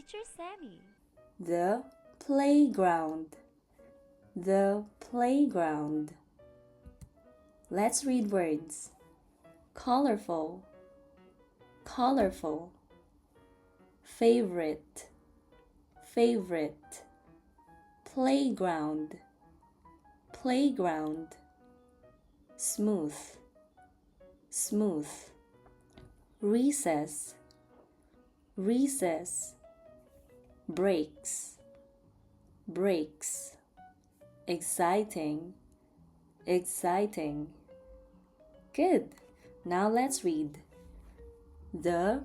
Teacher Sami. The playground. The playground. Let's read words. Colorful, colorful. Favorite, favorite. Playground, playground. Smooth, smooth. Recess, recess. Breaks, breaks. Exciting, exciting. Good. Now let's read. The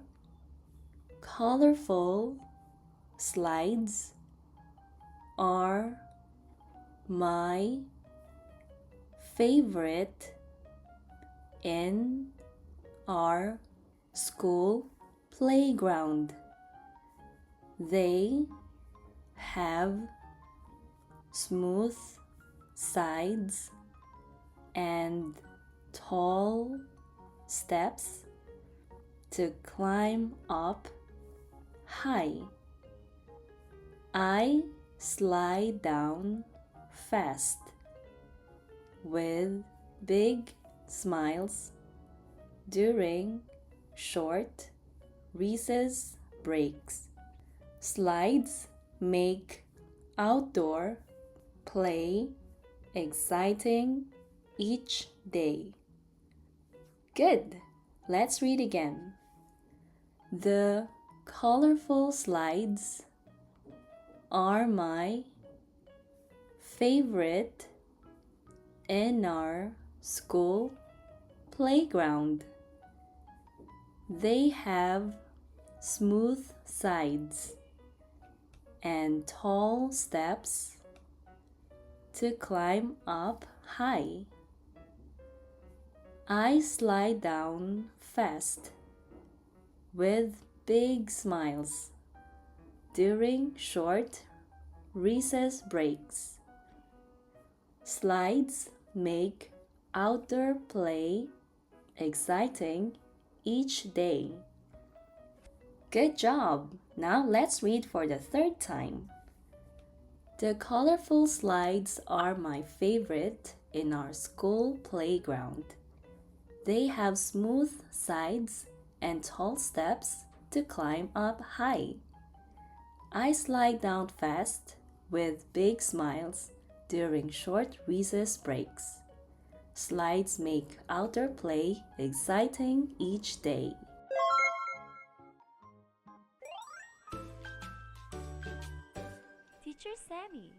colorful slides are my favorite in our school playground. They have smooth sides and tall steps to climb up high. I slide down fast with big smiles during short recess breaks. Slides make outdoor play exciting each day. Good. Let's read again. The colorful slides are my favorite in our school playground. They have smooth sides and tall steps to climb up high. I slide down fast with big smiles during short recess breaks. Slides make outdoor play exciting each day. Good job! Now let's read for the third time. The colorful slides are my favorite in our school playground. They have smooth sides and tall steps to climb up high. I slide down fast with big smiles during short recess breaks. Slides make outdoor play exciting each day. Teacher Sami.